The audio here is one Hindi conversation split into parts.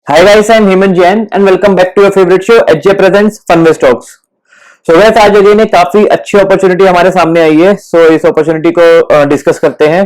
Hi guys, I'm Hemant Jain and welcome back to your favorite show HJ Presents Funway Talks. So guys, आज अगेन एक काफी अच्छी अपॉर्चुनिटी हमारे सामने आई है. इस अपॉर्चुनिटी को डिस्कस करते हैं.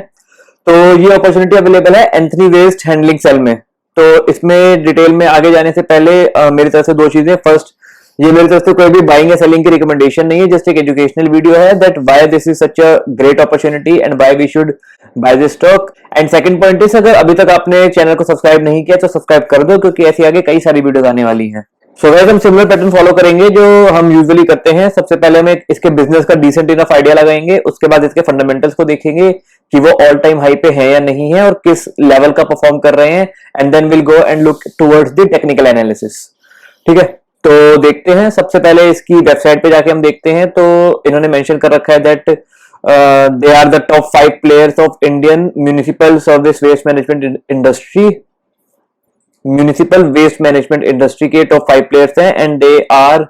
तो ये अपॉर्चुनिटी अवेलेबल है एंथनी वेस्ट हैंडलिंग सेल में. तो इसमें डिटेल में आगे जाने से पहले मेरी तरफ से दो चीजें. फर्स्ट, ये मेरी तरफ से कोई भी बाइंग या सेलिंग की रिकमेंडेशन नहीं है, जस्ट एक एजुकेशनल वीडियो है that why this is such a great opportunity and why we should buy this stock. And second point is, अगर अभी तक आपने चैनल को सब्सक्राइब नहीं किया तो सब्सक्राइब कर दो, क्योंकि ऐसी आगे कई सारी वीडियोस आने वाली हैं. सो गाइस, हम सिमिलर पैटर्न फॉलो करेंगे जो हम यूजुअली करते हैं. सबसे पहले हम इसके बिजनेस का डिसेंट इनफ आइडिया लगाएंगे, उसके बाद इसके फंडामेंटल्स को देखेंगे कि वो ऑल टाइम हाई पे है या नहीं है और किस लेवल का परफॉर्म कर रहे हैं. And then will go and look towards the technical analysis. ठीक है, तो देखते हैं. सबसे पहले इसकी वेबसाइट पे जाके हम देखते हैं. तो इन्होंने मेंशन कर रखा है that they are the top 5 players of Indian municipal service waste management industry. Municipal waste management industry के टॉप 5 प्लेयर्स हैं and they are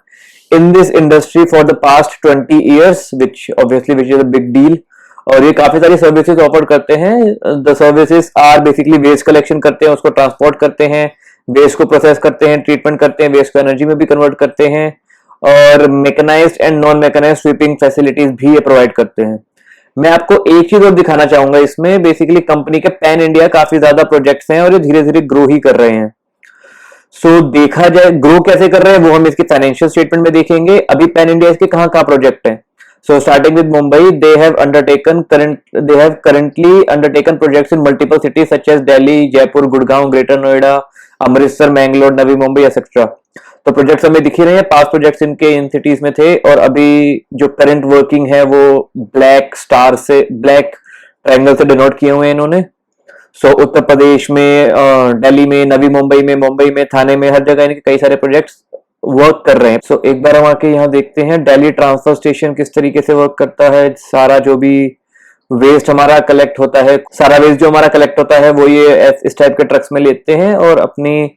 in this industry for the past 20 years, which is a big deal. और ये काफी सारी सर्विसेज ऑफर करते हैं. The services are basically waste collection करते हैं, उसको ट्रांसपोर्ट करते हैं, वेस्ट को प्रोसेस करते हैं, ट्रीटमेंट करते हैं, वेस्ट को एनर्जी में भी कन्वर्ट करते हैं, और mechanized and non mechanized sweeping facilities भी ये प्रोवाइड करते हैं. मैं आपको एक चीज और दिखाना चाहूंगा इसमें. बेसिकली कंपनी के पैन इंडिया काफी ज्यादा प्रोजेक्ट्स हैं और ये धीरे धीरे ग्रो ही कर रहे हैं. सो देखा जाए ग्रो कैसे कर रहे हैं वो हम इसके फाइनेंशियल स्टेटमेंट में देखेंगे. अभी पैन इंडिया इसके कहां कहां प्रोजेक्ट हैं. So starting with Mumbai, they have currently undertaken projects in multiple cities such as Delhi, Jaipur, Gurgaon, Greater Noida, Amritsar, Mangalore, Navi Mumbai, etc. तो प्रोजेक्ट्स हमें दिख ही रहे हैं. पास्ट प्रोजेक्ट्स इनके इन सिटीज में थे और अभी जो करंट वर्किंग है वो ब्लैक स्टार से, ब्लैक ट्रायंगल से डिनोट किए हुए हैं इन्होंने. सो उत्तर प्रदेश में, दिल्ली में, नवी मुंबई में, थाने में, हर जगह इनके कई सारे प्रोजेक्ट्स वर्क कर रहे हैं. सो एक बार हम आके यहाँ देखते हैं दिल्ली ट्रांसफर स्टेशन किस तरीके से वर्क करता है. सारा जो भी वेस्ट हमारा कलेक्ट होता है, सारा वेस्ट जो हमारा कलेक्ट होता है वो ये इस टाइप के ट्रक्स में लेते हैं और अपनी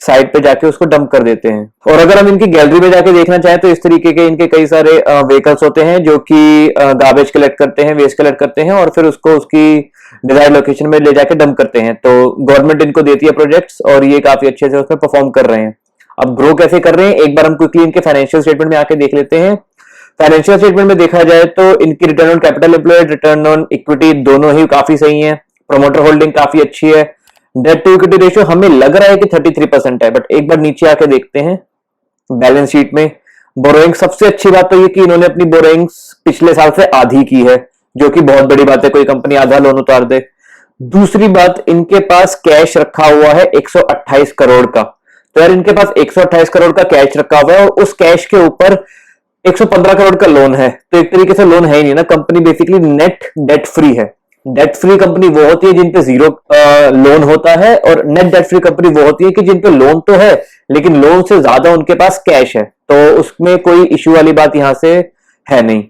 साइड पे जाके उसको डंप कर देते हैं. और अगर हम इनकी गैलरी में जाके देखना चाहें तो इस तरीके के इनके कई सारे व्हीकल्स होते हैं जो कि गार्बेज कलेक्ट करते हैं, वेस्ट कलेक्ट करते हैं और फिर उसको उसकी डिजायर्ड लोकेशन में ले जाके डंप करते हैं. तो गवर्नमेंट इनको देती है प्रोजेक्ट्स और ये काफी अच्छे से उसमें परफॉर्म कर रहे हैं. अब ग्रो कैसे कर रहे हैं एक बार हम क्विकली इनके फाइनेंशियल स्टेटमेंट में आके देख लेते हैं. फाइनेंशियल स्टेटमेंट में देखा जाए तो इनकी return on capital employed, return on equity दोनों ही काफी सही है. प्रोमोटर होल्डिंग काफी अच्छी है. डेट टू इक्विटी रेशियो हमें लग रहा है कि 33% है, बट एक बार नीचे आके देखते हैं बैलेंस शीट में. बोरोइंग, सबसे अच्छी बात तो ये कि इन्होंने अपनी बोरोइंग्स पिछले साल से आधी की है, जो कि बहुत बड़ी बात है. कोई कंपनी आधा लोन उतार दे. दूसरी बात, इनके पास कैश रखा हुआ है 128 करोड़ का. तो यार इनके पास 128 करोड़ का कैश रखा हुआ है और उस कैश के ऊपर 115 करोड़ का लोन है. तो एक तरीके से लोन है ही नहीं ना. Company basically net debt free है. डेट फ्री कंपनी वो होती है जिन पे जीरो लोन होता है, और नेट डेट फ्री कंपनी वो होती है कि जिन पे लोन तो है लेकिन लोन से ज्यादा उनके पास कैश है. तो उसमें कोई इश्यू वाली बात यहां से है नहीं.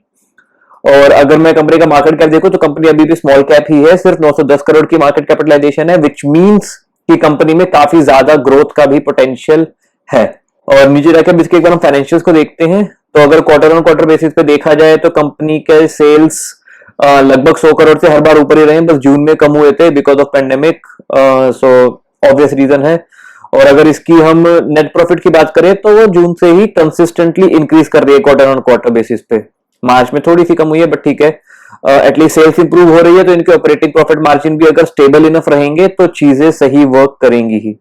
और अगर मैं कंपनी का मार्केट कैप देखूं तो कंपनी अभी भी स्मॉल कैप ही है. सिर्फ 910 करोड़ की मार्केट कैपिटलाइजेशन है, विच मीन्स कि कंपनी में काफी ज्यादा ग्रोथ का भी पोटेंशियल है. और नीचे जाकर इसके एक बार हम फाइनेंशियल्स को देखते हैं. तो अगर क्वार्टर ऑन क्वार्टर बेसिस पे देखा जाए तो कंपनी के सेल्स लगभग 100 करोड़ से हर बार ऊपर ही रहे. बस जून में कम हुए थे because of pandemic. So obvious reason है. और अगर इसकी हम नेट प्रॉफिट की बात करें तो वो जून से ही कंसिस्टेंटली इंक्रीज कर रही है क्वार्टर ऑन क्वार्टर बेसिस पे. मार्च में थोड़ी सी कम हुई है बट ठीक है. एटलीस्ट सेल्स इंप्रूव हो रही है, तो इनके ऑपरेटिंग प्रॉफिट मार्जिन भी अगर स्टेबल इनफ रहेंगे तो चीजें सही वर्क करेंगी ही.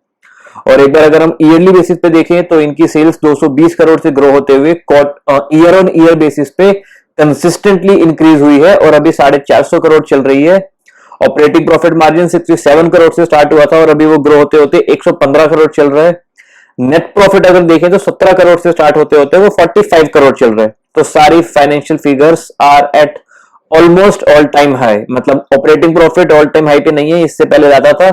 और एक बार अगर हम ईयरली बेसिस पे देखें तो इनकी सेल्स 220 करोड़ से ग्रो होते हुए ईयर ऑन ईयर बेसिस पे कंसिस्टेंटली इंक्रीज हुई है और अभी 450 करोड़ चल रही है. ऑपरेटिंग प्रॉफिट मार्जिन 67 करोड़ से स्टार्ट हुआ था और अभी वो ग्रो होते होते 115 करोड़ चल रहा है. नेट प्रॉफिट अगर देखें तो 17 करोड़ से स्टार्ट होते होते वो 45 करोड़ चल रहा है. तो सारी financial figures are at almost all time high. मतलब operating profit all time high पे नहीं है, इससे पहले ज्यादा था,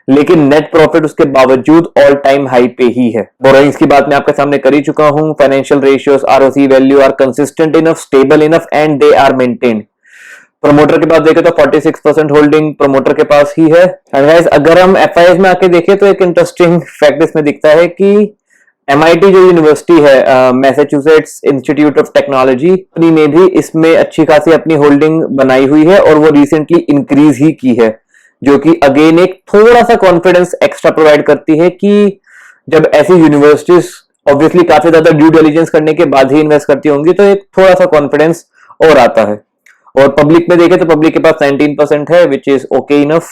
लेकिन नेट प्रॉफिट उसके बावजूद ऑल टाइम हाई पे ही है. बोरोइंग्स की बात मैं आपके सामने कर ही चुका हूं. Financial ratios, ROC value are consistent enough, stable enough and they are maintained. Promoter के पास देखें तो 46% होल्डिंग प्रमोटर के पास ही है. एंड गाइस, अगर हम एफआईएस में आके देखें तो एक इंटरेस्टिंग फैक्ट इसमें दिखता है कि एमआईटी जो यूनिवर्सिटी है, Massachusetts institute of technology, company ने भी इसमें अच्छी खासी अपनी होल्डिंग बनाई हुई है और वो रिसेंटली इंक्रीज ही की है, जो कि अगेन एक थोड़ा सा कॉन्फिडेंस एक्स्ट्रा प्रोवाइड करती है कि जब ऐसी यूनिवर्सिटीज ऑब्वियसली काफी ज्यादा ड्यू डिलिजेंस करने के बाद ही इन्वेस्ट करती होंगी, तो एक थोड़ा सा कॉन्फिडेंस और आता है। और पब्लिक में देखें तो पब्लिक के पास 19% है, विच इज ओके इनफ।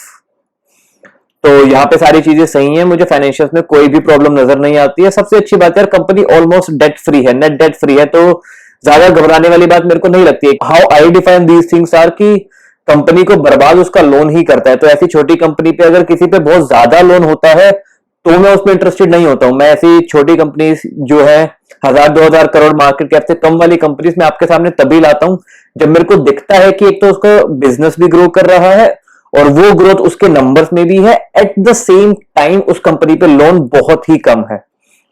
तो यहाँ पे सारी चीजें सही हैं, मुझे फाइनेंशियल्स में कोई भी प्रॉब्लम नजर नहीं आती है। सबसे अच्छी बात है, कंपनी ऑलमोस्ट डेट फ्री है, नेट डेट फ्री है, तो ज्यादा घबराने वाली बात मेरे को नहीं लगती है। How I define these things are कि कंपनी को बर्बाद उसका लोन ही करता है। तो ऐसी छोटी कंपनी पे अगर किसी पे बहुत ज्यादा लोन होता है तो मैं उसमें इंटरेस्टेड नहीं होता हूं। मैं ऐसी छोटी कंपनी जो है 1000-2000 करोड़ मार्केट कैप से कम वाली कंपनीज में आपके सामने तभी लाता हूं जब मेरे को दिखता है कि एक तो उसका बिजनेस भी ग्रो कर रहा है और वो ग्रोथ उसके नंबर्स में भी है, एट द सेम टाइम उस कंपनी पे लोन बहुत ही कम है,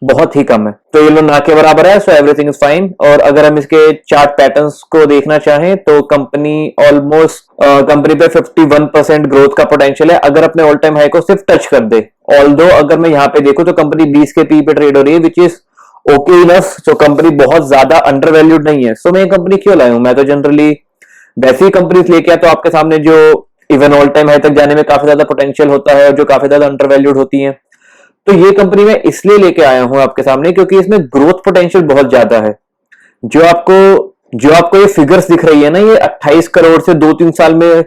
बहुत ही कम है। तो ये लोन ना के बराबर है, सो एवरीथिंग इज फाइन। और अगर हम इसके चार्ट पैटर्न्स को देखना चाहें तो कंपनी ऑलमोस्ट कंपनी पे 51% ग्रोथ का पोटेंशियल है अगर अपने ऑल टाइम हाई को सिर्फ टच कर दे। ऑल्दो अगर मैं यहाँ पे देखूं तो कंपनी 20 के पी पे ट्रेड हो रही है, which is okay enough. So company बहुत ज्यादा अंडर वैल्यूड नहीं है। सो मैं ये कंपनी क्यों लाया हूं? मैं तो जनरली वैसी कंपनीज लेके आता हूं आपके सामने जो इवन ऑल टाइम हाई तक जाने में काफी ज्यादा पोटेंशियल होता है और जो काफी ज्यादा अंडर वैल्यूड होती है। तो ये कंपनी मैं इसलिए लेके आया हूं आपके सामने क्योंकि इसमें ग्रोथ पोटेंशियल बहुत ज्यादा है। जो आपको ये फिगर्स दिख रही है ना, ये 28 करोड़ से 2-3 साल में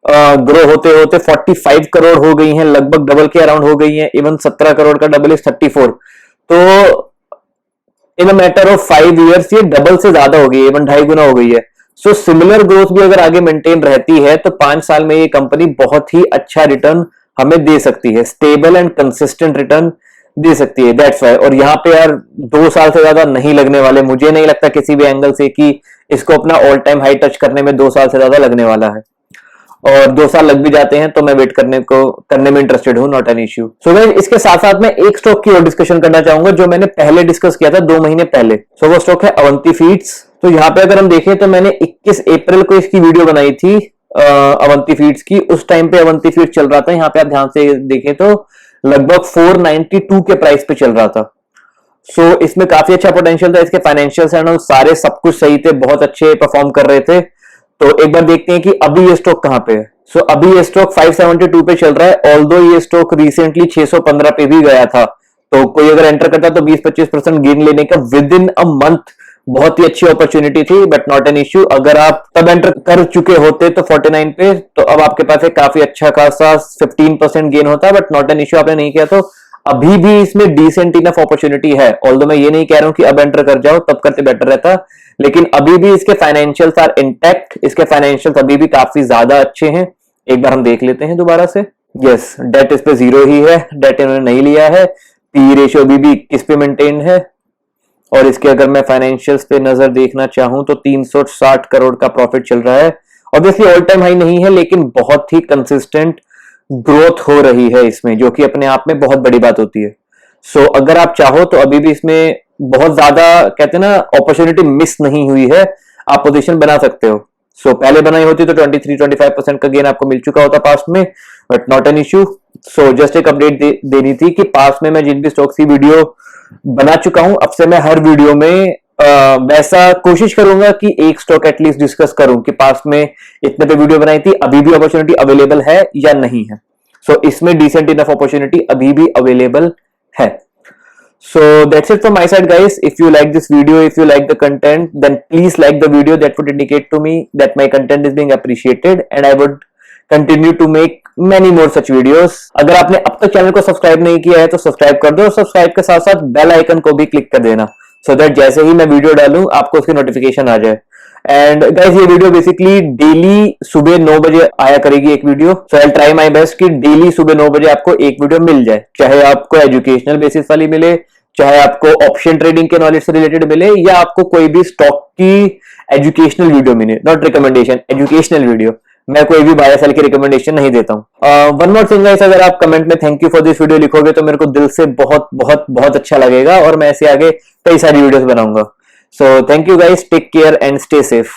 ग्रो होते होते 45 करोड़ हो गई हैं, लगभग डबल के अराउंड हो गई हैं। इवन 17 करोड़ का डबल इज 34। तो इन अ मैटर ऑफ 5 ईयर्स ये डबल से ज्यादा हो गई है, इवन 2.5 गुना हो गई है। सो सिमिलर ग्रोथ भी अगर आगे मेंटेन रहती है तो 5 साल में ये कंपनी बहुत ही अच्छा रिटर्न हमें दे सकती है, स्टेबल एंड कंसिस्टेंट रिटर्न दे सकती है। That's why. और यहाँ पे यार 2 साल से ज्यादा नहीं लगने वाले, मुझे नहीं लगता किसी भी एंगल से कि इसको अपना ऑल टाइम हाई टच करने में 2 साल से ज्यादा लगने वाला है। और 2 साल लग भी जाते हैं तो मैं वेट करने में इंटरेस्टेड हूं, not an issue. So guys, इसके साथ साथ मैं एक स्टॉक की और डिस्कशन करना चाहूंगा जो मैंने पहले डिस्कस किया था 2 महीने पहले। सो वो स्टॉक है अवंती फीड्स। तो यहाँ पे अगर हम देखें तो मैंने 21 अप्रैल को इसकी वीडियो बनाई थी अवंती फीड्स की। उस टाइम पे अवंती फीड्स चल रहा था, यहाँ पे आप ध्यान से देखें तो लगभग 492 के प्राइस पे चल रहा था। सो इसमें काफी अच्छा पोटेंशियल था। इसके फाइनेंशियल्स एंड सारे सब कुछ सही थे, बहुत अच्छे परफॉर्म कर रहे थे। तो एक बार देखते हैं कि अभी ये स्टॉक कहां पे है। सो अभी ये स्टॉक 572 पे चल रहा है। ऑल्दो ये स्टॉक रिसेंटली 615 पे भी गया था। तो कोई अगर एंटर करता तो 20-25% गेन लेने का विद इन अ मंथ बहुत ही अच्छी अपॉर्चुनिटी थी, बट नॉट एन इश्यू। अगर आप तब एंटर कर चुके होते तो 49 पे, तो अब आपके पास एक काफी अच्छा खासा 15% गेन होता, बट नॉट एन इश्यू। आपने नहीं किया तो अभी भी इसमें डिसेंट इनफ अपॉर्चुनिटी है। ऑल्दो मैं ये नहीं कह रहा हूं कि अब एंटर कर जाओ, तब करते बेटर रहता, लेकिन अभी भी इसके फाइनेंशियल्स आर इंटैक्ट। इसके फाइनेंशियल्स अभी भी काफी ज्यादा अच्छे हैं। एक बार हम देख लेते हैं दोबारा से। यस, डेट इस पे 0 ही है, डेट इन्होंने नहीं लिया है। पी रेशियो अभी भी 21 पे मेंटेन है। और इसके अगर मैं फाइनेंशियल्स पे नजर देखना चाहूं तो 360 करोड़ का प्रॉफिट चल रहा है। ऑब्वियसली ऑल टाइम हाई नहीं है, लेकिन बहुत ही कंसिस्टेंट ग्रोथ हो रही है इसमें, जो कि अपने आप में बहुत बड़ी बात होती है। सो अगर आप चाहो तो अभी भी इसमें बहुत ज्यादा कहते हैं ना अपॉर्चुनिटी मिस नहीं हुई है, आप पोजीशन बना सकते हो। सो पहले बनाई होती तो 23-25% का गेन आपको मिल चुका होता पास्ट में, but not an issue. So just एक अपडेट देनी थी कि पास्ट में मैं जिन भी स्टॉक्स की वीडियो बना चुका हूं, अब से मैं हर वीडियो में वैसा कोशिश करूंगा कि एक स्टॉक एटलीस्ट डिस्कस करूं कि पास्ट में इतने पे वीडियो बनाई थी, अभी भी अपॉर्चुनिटी अवेलेबल है या नहीं है। सो इसमें डिसेंट इनफ अपॉर्चुनिटी अभी भी अवेलेबल है। So that's it from my side, guys. If you like this video, if you like the content, then please like the video. That would indicate to me that my content is being appreciated and I would continue to make many more such videos. अगर आपने अब तक चैनल को सब्सक्राइब नहीं किया है तो सब्सक्राइब कर दो और सब्सक्राइब के साथ साथ बेल आइकन को भी क्लिक कर देना, so that जैसे ही मैं वीडियो डालूं आपको उसकी नोटिफिकेशन आ जाए। एंड गाइस, ये वीडियो बेसिकली डेली सुबह 9 बजे आया करेगी एक video. So I try my best कि डेली सुबह 9 बजे आपको एक वीडियो मिल जाए, चाहे आपको एजुकेशनल बेसिस वाली मिले, चाहे आपको ऑप्शन ट्रेडिंग के नॉलेज से रिलेटेड मिले, या आपको कोई भी स्टॉक की एजुकेशनल वीडियो मिले। Not recommendation, educational video. मैं कोई भी बाय सेल की रिकमेंडेशन नहीं देता हूं। वन मोर थिंग गाइस, अगर आप कमेंट में thank you for this video लिखोगे तो मेरे को दिल से बहुत बहुत बहुत अच्छा लगेगा और मैं ऐसे आगे कई सारी वीडियोस बनाऊंगा। So thank you guys, take care and stay safe.